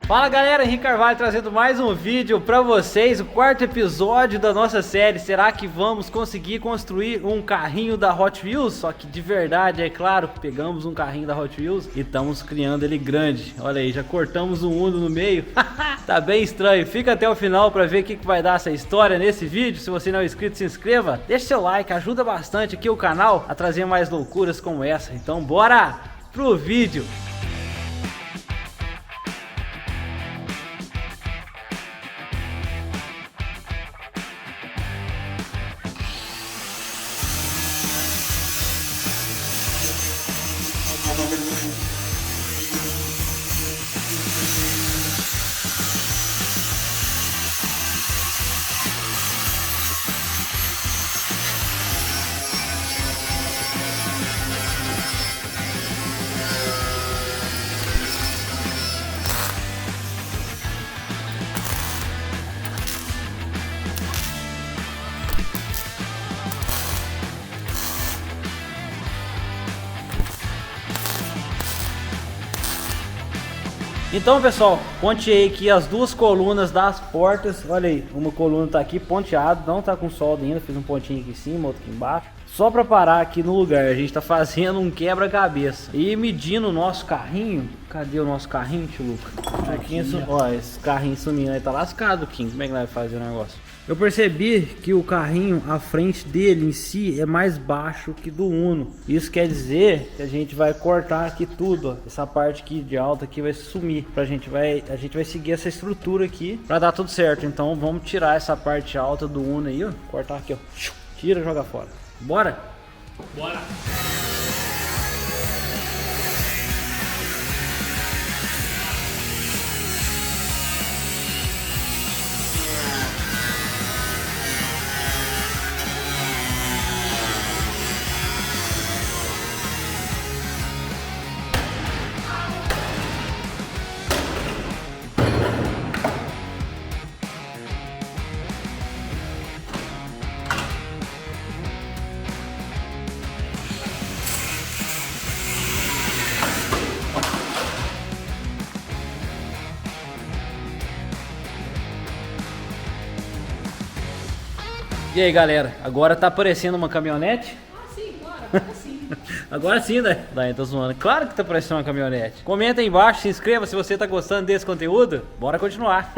Fala galera, Henrique Carvalho trazendo mais um vídeo pra vocês, o quarto episódio da nossa série. Será que vamos conseguir construir um carrinho da Hot Wheels? Só que de verdade, é claro, pegamos um carrinho da Hot Wheels e estamos criando ele grande. Olha aí, já cortamos um Uno no meio. Tá bem estranho, fica até o final pra ver o que vai dar essa história nesse vídeo. Se você não é inscrito, se inscreva, deixa seu like, ajuda bastante aqui o canal a trazer mais loucuras como essa. Então bora pro vídeo! Então pessoal, ponteei aqui as duas colunas das portas. Olha aí, uma coluna tá aqui ponteado, não tá com solda ainda. Fiz um pontinho aqui em cima, outro aqui embaixo, só para parar aqui no lugar. A gente tá fazendo um quebra-cabeça e medindo o nosso carrinho. Cadê o nosso carrinho, tio Luca? Aqui, ó, esse carrinho sumindo aí, tá lascado, Kim. Como é que vai fazer o negócio? Eu percebi que o carrinho, a frente dele em si é mais baixo que do Uno. Isso quer dizer que a gente vai cortar aqui tudo, ó. Essa parte aqui de alta aqui vai sumir. A gente vai seguir essa estrutura aqui para dar tudo certo. Então vamos tirar essa parte alta do Uno aí, ó. Cortar aqui, ó. Tira, joga fora. Bora? Bora! E aí galera, agora tá aparecendo uma caminhonete? Ah sim, bora, sim. Agora sim, né? Daí tô zoando. Claro que tá aparecendo uma caminhonete. Comenta aí embaixo, se inscreva se você tá gostando desse conteúdo. Bora continuar.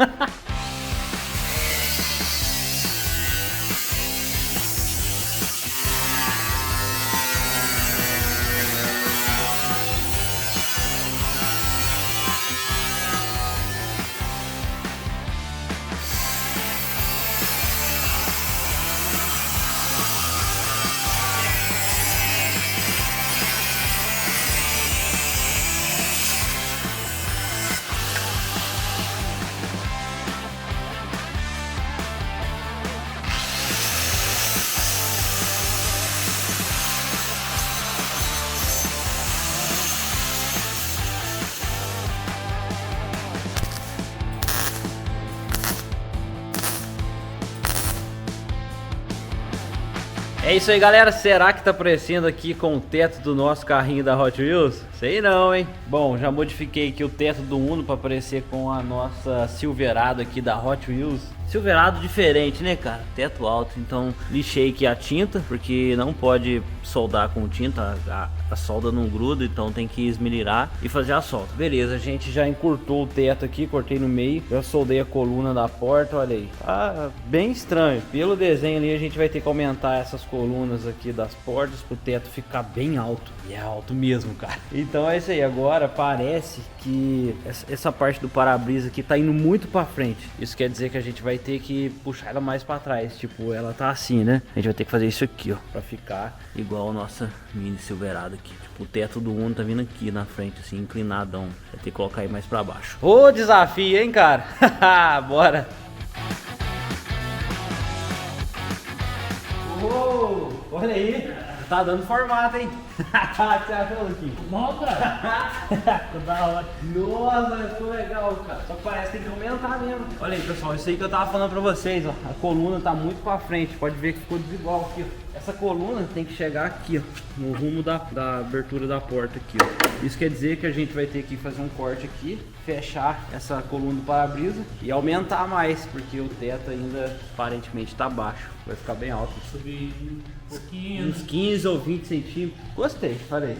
É isso aí galera, será que tá aparecendo aqui com o teto do nosso carrinho da Hot Wheels? Sei não, hein? Bom, já modifiquei aqui o teto do Uno para aparecer com a nossa Silverado aqui da Hot Wheels. Silverado diferente, né cara? Teto alto, então lixei aqui a tinta, porque não pode soldar com tinta, a solda não gruda, então tem que esmerirar e fazer a solda. Beleza, a gente já encurtou o teto aqui, cortei no meio, já soldei a coluna da porta, olha aí. Tá bem estranho, pelo desenho ali a gente vai ter que aumentar essas colunas aqui das portas pro teto ficar bem alto. E é alto mesmo, cara. Então é isso aí, agora parece que essa parte do para-brisa aqui tá indo muito pra frente. Isso quer dizer que a gente vai ter que puxar ela mais pra trás, tipo, ela tá assim, né? A gente vai ter que fazer isso aqui, ó, pra ficar igual a nossa mini Silverado aqui. Tipo, o teto do Uno tá vindo aqui na frente, assim, inclinadão. Vai ter que colocar aí mais pra baixo. Ô, desafio, hein, cara? Bora! Uou, olha aí! Tá dando formato, hein? O que você achou aqui? Bom, cara. Ficou da hora. Nossa, ficou legal, cara. Só que parece que tem que aumentar mesmo. Olha aí, pessoal, isso aí que eu tava falando pra vocês, ó. A coluna tá muito pra frente. Pode ver que ficou desigual aqui, ó. essa coluna tem que chegar aqui, ó, no rumo da abertura da porta aqui, ó. Isso quer dizer que a gente vai ter que fazer um corte aqui, fechar essa coluna do para-brisa e aumentar mais, porque o teto ainda aparentemente está baixo. Vai ficar bem alto. Subir um pouquinho. Uns 15 ou 20 centímetros. Gostei, falei.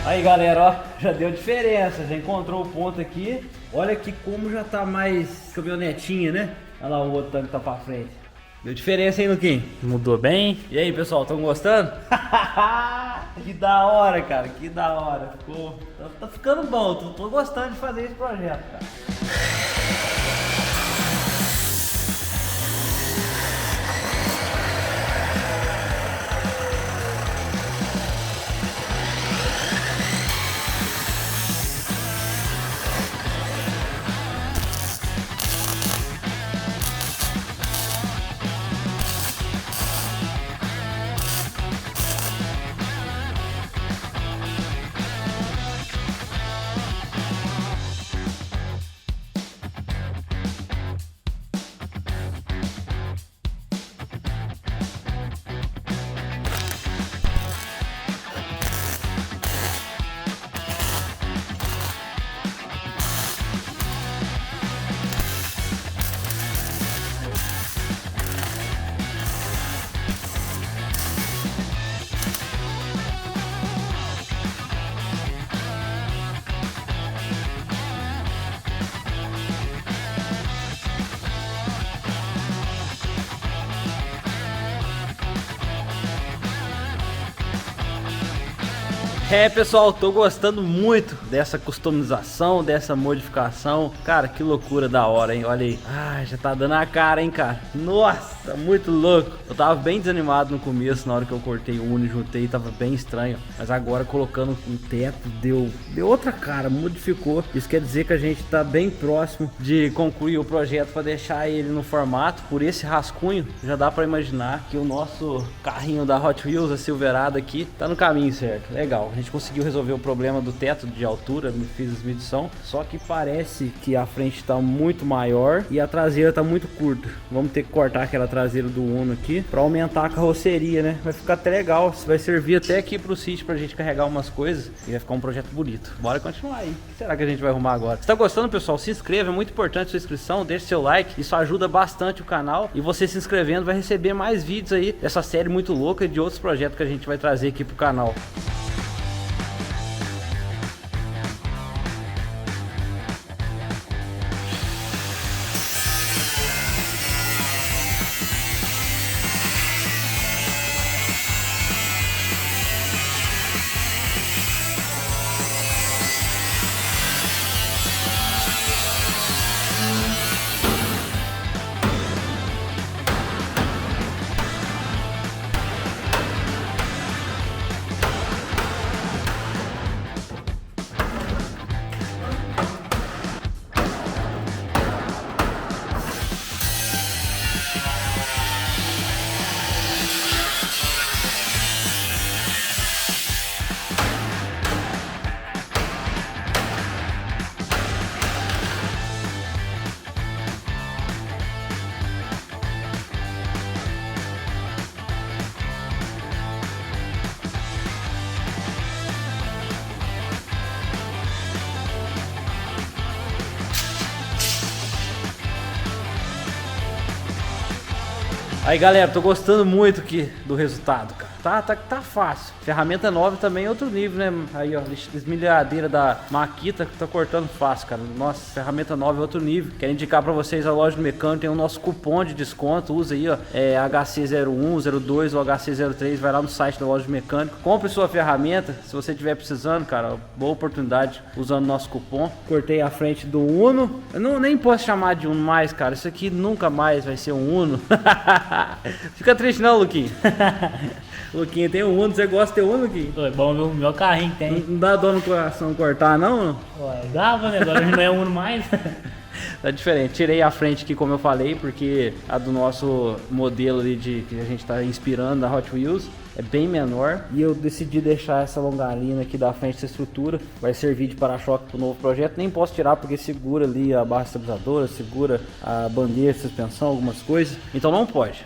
Aí galera, ó, já deu diferença, já encontrou o ponto aqui. Olha aqui como já tá mais caminhonetinha, né? Olha lá o outro tanque tá pra frente. Deu diferença, hein, Luquinho? Mudou bem? E aí, pessoal, estão gostando? Que da hora, cara, que da hora. Ficou, tá ficando bom, tô gostando de fazer esse projeto, cara. É, pessoal, tô gostando muito dessa customização, dessa modificação. Cara, que loucura da hora, hein? Olha aí. Ah, já tá dando a cara, hein, cara? Nossa, muito louco. Eu tava bem desanimado no começo, na hora que eu cortei o Uno e juntei, tava bem estranho. Mas agora, colocando um teto, deu outra cara, modificou. Isso quer dizer que a gente tá bem próximo de concluir o projeto para deixar ele no formato. Por esse rascunho, já dá para imaginar que o nosso carrinho da Hot Wheels, a Silverado aqui, tá no caminho certo. Legal. A gente conseguiu resolver o problema do teto de altura, fiz as medições, só que parece que a frente está muito maior e a traseira está muito curta. Vamos ter que cortar aquela traseira do Uno aqui para aumentar a carroceria, né? Vai ficar até legal, vai servir até aqui para o sítio para a gente carregar umas coisas e vai ficar um projeto bonito. Bora continuar aí. O que será que a gente vai arrumar agora? Se tá gostando, pessoal, se inscreva, é muito importante a sua inscrição, deixe seu like, isso ajuda bastante o canal e você se inscrevendo vai receber mais vídeos aí dessa série muito louca e de outros projetos que a gente vai trazer aqui pro canal. Aí galera, tô gostando muito aqui do resultado, cara. Tá fácil. Ferramenta nova também é outro nível, né? Aí, ó, esmilhadeira da Makita que tá cortando fácil, cara. Nossa, ferramenta nova é outro nível. Quero indicar pra vocês a loja do mecânico, tem o nosso cupom de desconto. Usa aí, ó, HC01, 02 ou HC03. Vai lá no site da loja do mecânico. Compre sua ferramenta, se você estiver precisando, cara. Boa oportunidade usando o nosso cupom. Cortei a frente do Uno. Eu nem posso chamar de Uno mais, cara. Isso aqui nunca mais vai ser um Uno. Fica triste não, Luquinho. Luquinha tem um Uno, você gosta de ter Uno, Luquinha? Pô, é bom ver o meu carrinho que tem. Não dá dor no coração cortar, não? Ué, dava, né? Agora não é Uno mais. Tá diferente. Tirei a frente aqui, como eu falei, porque a do nosso modelo ali que a gente tá inspirando da Hot Wheels é bem menor. E eu decidi deixar essa longarina aqui da frente, essa estrutura. Vai servir de para-choque pro novo projeto. Nem posso tirar porque segura ali a barra estabilizadora, segura a bandeira de suspensão, algumas coisas. Então não pode.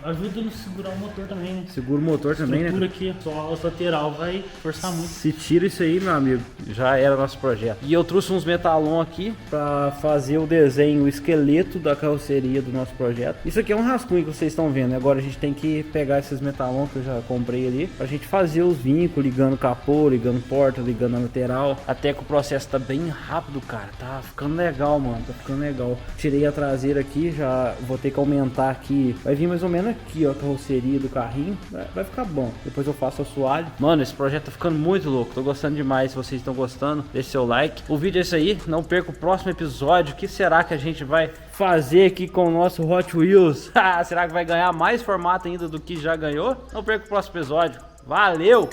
Ajuda no segurar o motor também, né? Segura o motor também, né? Estrutura aqui, só a lateral vai forçar muito. Se tira isso aí, meu amigo, já era nosso projeto. E eu trouxe uns metalon aqui pra fazer o desenho, o esqueleto da carroceria do nosso projeto. Isso aqui é um rascunho que vocês estão vendo. Agora a gente tem que pegar esses metalon que eu já comprei ali pra gente fazer os vincos, ligando o capô, ligando porta, ligando a lateral. Até que o processo tá bem rápido, cara. Tá ficando legal, mano. Tá ficando legal. Tirei a traseira aqui, já vou ter que aumentar aqui. Vai vir mais ou menos aqui, ó, a carroceria do carrinho. Vai ficar bom. Depois eu faço o assoalho. Mano, esse projeto tá ficando muito louco. Tô gostando demais. Se vocês estão gostando, deixe seu like. O vídeo é esse aí. Não perca o próximo episódio. O que será que a gente vai fazer aqui com o nosso Hot Wheels? Será que vai ganhar mais formato ainda do que já ganhou? Não perca o próximo episódio. Valeu!